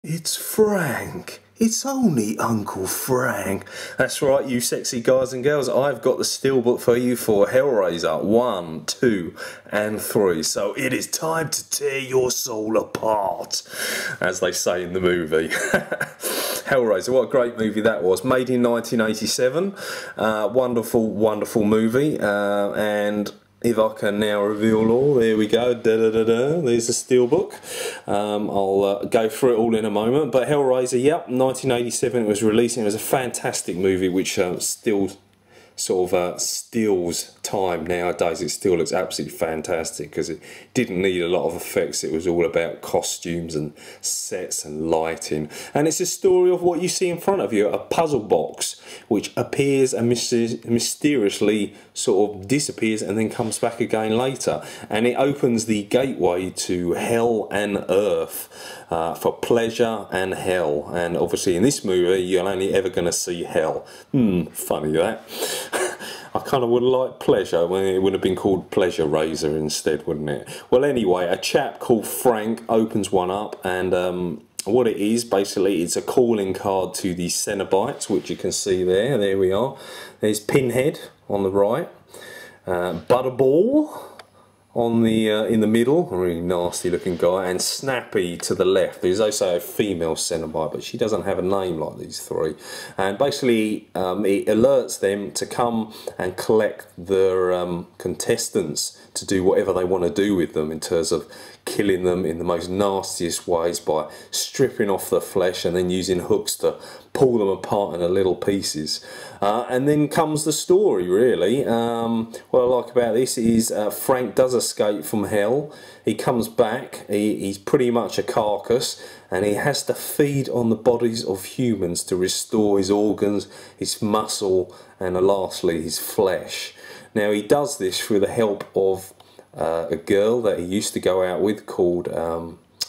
It's Frank. It's only Uncle Frank. That's right, you sexy guys and girls. I've got the Steelbook for you for Hellraiser 1, 2 and 3. So it is time to tear your soul apart, as they say in the movie. Hellraiser, what a great movie that was. Made in 1987. Wonderful, wonderful movie. And if I can now reveal all, there we go, there's the Steelbook. I'll go through it all in a moment, but Hellraiser, yep, 1987 it was released, and it was a fantastic movie which still sort of steals time nowadays. It still looks absolutely fantastic because it didn't need a lot of effects. It was all about costumes and sets and lighting, and it's a story of what you see in front of you, a puzzle box which appears and mysteriously sort of disappears and then comes back again later, and it opens the gateway to hell and earth, for pleasure and hell. And obviously in this movie you're only ever going to see hell. Funny that. I kind of would have liked pleasure when it would have been called Pleasure Razor instead, wouldn't it? Well, anyway, a chap called Frank opens one up, and what it is, basically, it's a calling card to the Cenobites, which you can see there. There we are. There's Pinhead on the right, Butterball on the in the middle, a really nasty looking guy, and Snappy to the left. There's also a female Cenobite, but she doesn't have a name like these three. And basically it alerts them to come and collect their contestants to do whatever they want to do with them, in terms of killing them in the most nastiest ways by stripping off the flesh and then using hooks to pull them apart into little pieces. And then comes the story, really. What I like about this is Frank does escape from hell. He comes back, he's pretty much a carcass, and he has to feed on the bodies of humans to restore his organs, his muscle, and lastly his flesh. Now he does this through the help of a girl that he used to go out with called,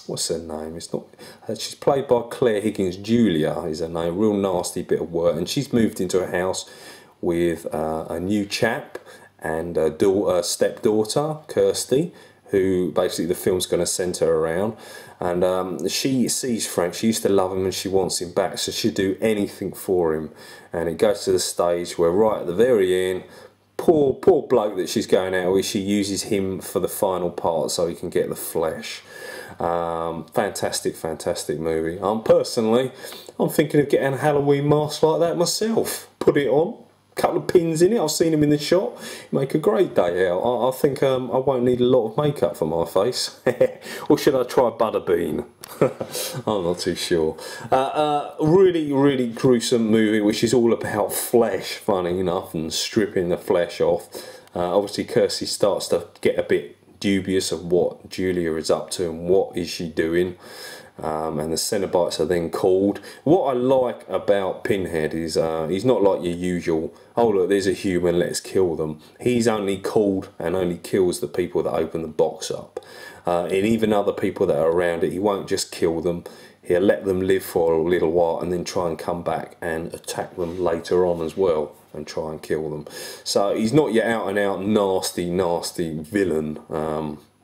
what's her name? It's not. She's played by Claire Higgins. Julia is her name. Real nasty bit of work, and she's moved into a house with a new chap and a stepdaughter, Kirsty, who basically the film's going to centre around. And she sees Frank. She used to love him and she wants him back, so she'd do anything for him. And it goes to the stage where right at the very end, poor bloke that she's going out with, she uses him for the final part so he can get the flesh. Fantastic, fantastic movie. Personally, I'm thinking of getting a Halloween mask like that myself. Put it on, a couple of pins in it. I've seen them in the shop. Make a great day out. I think I won't need a lot of makeup for my face. Or should I try Butterbean? I'm not too sure. Really, really gruesome movie, which is all about flesh, funny enough, and stripping the flesh off. Obviously, Kirsty starts to get a bit dubious of what Julia is up to and what is she doing, and the Cenobites are then called. What I like about Pinhead is he's not like your usual, oh look, there's a human, let's kill them. He's only called and only kills the people that open the box up, and even other people that are around it. He won't just kill them. He'll let them live for a little while and then try and come back and attack them later on as well and try and kill them. So he's not your out and out nasty villain,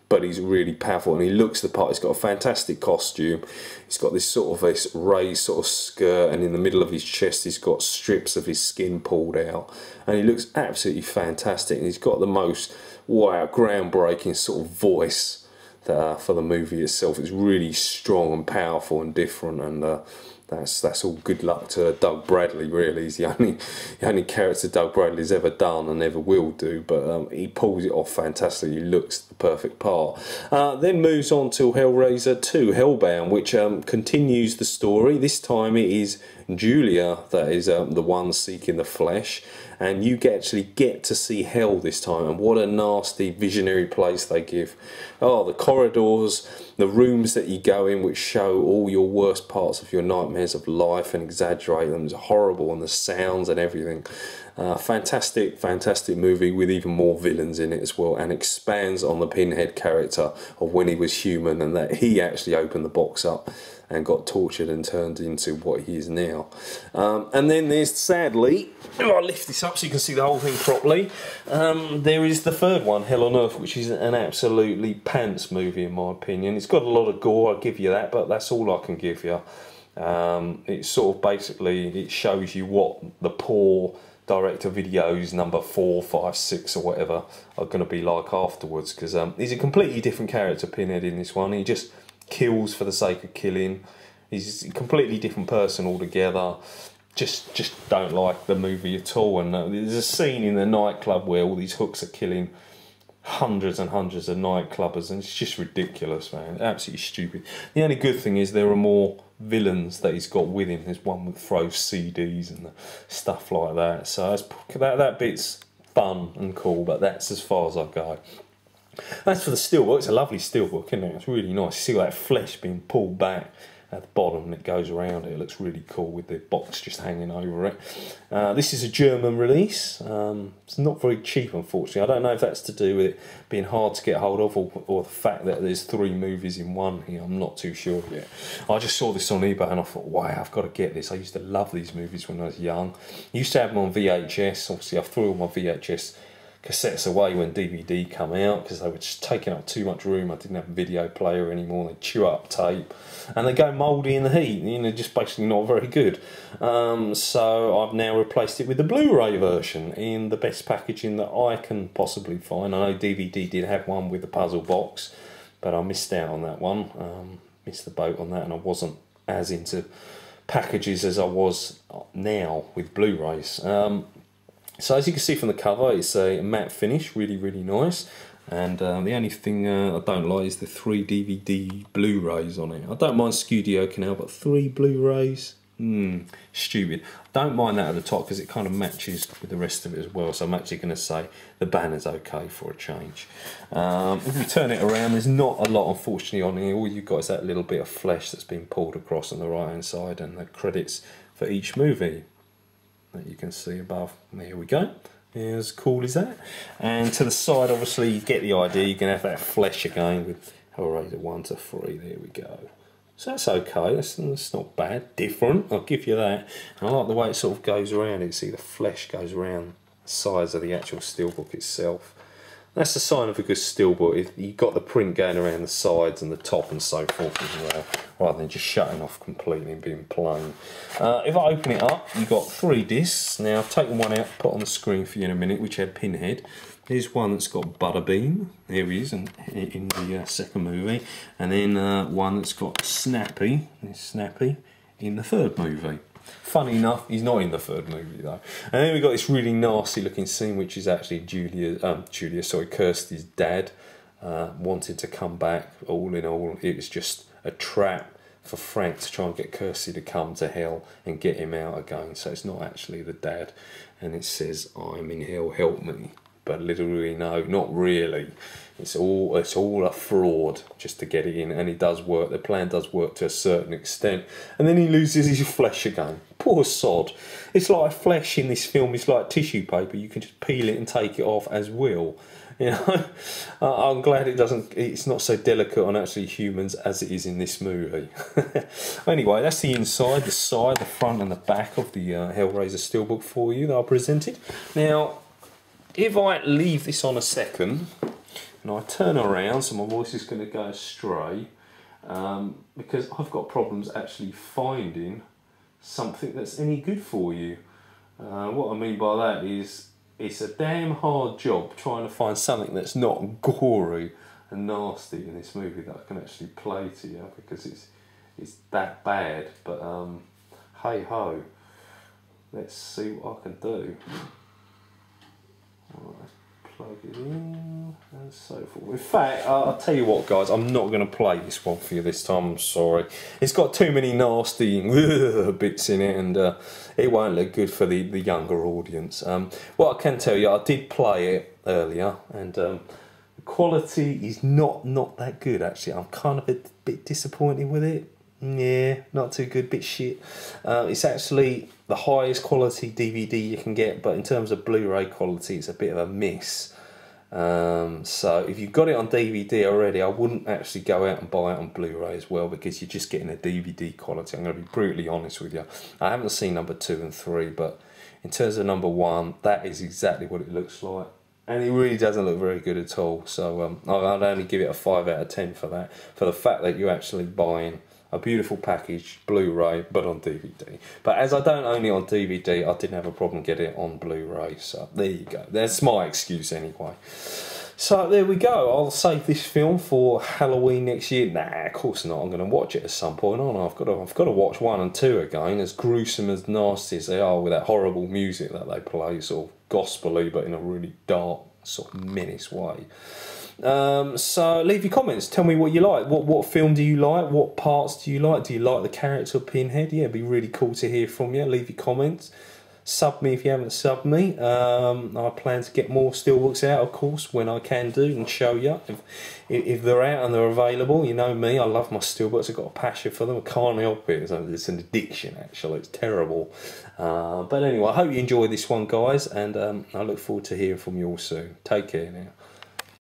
but he's really powerful and he looks the part. He's got a fantastic costume. He's got this sort of raised sort of skirt, and in the middle of his chest he's got strips of his skin pulled out, and he looks absolutely fantastic. And he's got the most, wow, groundbreaking sort of voice for the movie itself. It's really strong and powerful and different, and that's all good luck to Doug Bradley, really. He's the only character Doug Bradley's ever done and ever will do, but he pulls it off fantastically. He looks the perfect part. Then moves on to Hellraiser 2, Hellbound, which continues the story. This time it is Julia that is the one seeking the flesh, and you actually get to see hell this time, and what a nasty visionary place they give. Oh, the corridors, the rooms that you go in, which show all your worst parts of your nightmares of life and exaggerate them. It's horrible, and the sounds and everything. Fantastic, fantastic movie with even more villains in it as well, and expands on the Pinhead character of when he was human and that he actually opened the box up and got tortured and turned into what he is now. And then there's, sadly, if I lift this up so you can see the whole thing properly, there is the third one, Hell on Earth, which is an absolutely pants movie in my opinion. It's got a lot of gore, I'll give you that, but that's all I can give you. It's sort of basically, it shows you what the poor director videos number 4, 5, 6 or whatever are going to be like afterwards, because he's a completely different character, Pinhead, in this one. He just kills for the sake of killing. He's a completely different person altogether. Just don't like the movie at all. And there's a scene in the nightclub where all these hooks are killing hundreds and hundreds of nightclubbers, and it's just ridiculous, man. Absolutely stupid. The only good thing is there are more villains that he's got with him. There's one that throws CDs and stuff like that. So that bit's fun and cool, but that's as far as I go. As for the steelbook, it's a lovely steelbook, isn't it? It's really nice. You see all that flesh being pulled back at the bottom and it goes around it. It looks really cool with the box just hanging over it. This is a German release. It's not very cheap, unfortunately. I don't know if that's to do with it being hard to get hold of, or the fact that there's 3 movies in one here. I'm not too sure yet. I just saw this on eBay and I thought, wow, I've got to get this. I used to love these movies when I was young. I used to have them on VHS. Obviously, I threw all my VHS cassettes away when DVD come out because they were just taking up too much room. I didn't have a video player anymore. They chew up tape and they go mouldy in the heat, you know, just basically not very good. So I've now replaced it with the Blu-ray version in the best packaging that I can possibly find. I know DVD did have one with the puzzle box, but I missed out on that one. Missed the boat on that, and I wasn't as into packages as I was now with Blu-rays. So as you can see from the cover, it's a matte finish, really, really nice. And the only thing I don't like is the 3 DVD Blu-rays on it. I don't mind Studio Canal, but 3 Blu-rays? Stupid. Don't mind that at the top because it kind of matches with the rest of it as well. So I'm actually going to say the banner's okay for a change. If we turn it around, there's not a lot, unfortunately, on here. All you've got is that little bit of flesh that's been pulled across on the right-hand side and the credits for each movie that you can see above. There we go. As cool as that. And to the side, obviously, you get the idea. You can have that flesh again with Hellraiser 1 to 3. There we go. So that's okay. That's not bad. Different, I'll give you that. And I like the way it sort of goes around. You see the flesh goes around the sides of the actual steelbook itself. That's the sign of a good steelbook. You've got the print going around the sides and the top and so forth as well, rather than just shutting off completely and being plain. If I open it up, you've got 3 discs. Now I've taken one out, put on the screen for you in a minute, which had Pinhead. Here's one that's got Butterbean. There he is in the second movie. And then one that's got Snappy. There's Snappy in the third movie. Funny enough, he's not in the third movie though. And then we've got this really nasty looking scene, which is actually Kirsty's dad wanted to come back. All in all, it was just a trap for Frank to try and get Kirsty to come to hell and get him out again. So it's not actually the dad. And it says, "I'm in hell, help me." But literally, no, not really. It's all a fraud just to get it in, and it does work. The plan does work to a certain extent, and then he loses his flesh again. Poor sod. It's like flesh in this film. It's like tissue paper. You can just peel it and take it off as will. You know, I'm glad it's not so delicate on actually humans as it is in this movie. Anyway, that's the inside, the side, the front, and the back of the Hellraiser steelbook for you that I presented. Now, if I leave this on a second and I turn around, so my voice is going to go astray, because I've got problems actually finding something that's any good for you. What I mean by that is it's a damn hard job trying to find something that's not gory and nasty in this movie that I can actually play to you, because it's that bad. But hey ho, let's see what I can do. Right, plug it in and so forth. In fact, I'll tell you what, guys, I'm not going to play this one for you this time. I'm sorry. It's got too many nasty bits in it, and it won't look good for the younger audience. What I can tell you, I did play it earlier, and the quality is not that good actually. I'm kind of a bit disappointed with it. Yeah, not too good, bit shit. It's actually the highest quality DVD you can get, but in terms of Blu-ray quality, it's a bit of a miss. So if you've got it on DVD already, I wouldn't actually go out and buy it on Blu-ray as well, because you're just getting a DVD quality. I'm going to be brutally honest with you. I haven't seen number 2 and 3, but in terms of number 1, that is exactly what it looks like. And it really doesn't look very good at all. So I'd only give it a 5 out of 10 for that, for the fact that you're actually buying a beautiful package, Blu-ray, but on DVD. But as I don't own it on DVD, I didn't have a problem getting it on Blu-ray. So there you go. That's my excuse anyway. So there we go. I'll save this film for Halloween next year. Nah, of course not. I'm going to watch it at some point. Oh no, I've got to watch 1 and 2 again. As gruesome, as nasty as they are, with that horrible music that they play, sort of gospel-y, but in a really dark, sort of menace way. So leave your comments. Tell me what you like. What film do you like? What parts do you like? Do you like the character of Pinhead? Yeah, it'd be really cool to hear from you. Leave your comments. Sub me if you haven't subbed me. I plan to get more Steelbooks out, of course, when I can do, and show you if they're out and they're available. You know me, I love my Steelbooks. I've got a passion for them. I can't help it. It's an addiction, actually. It's terrible. But anyway, I hope you enjoyed this one, guys, and I look forward to hearing from you all soon. Take care now.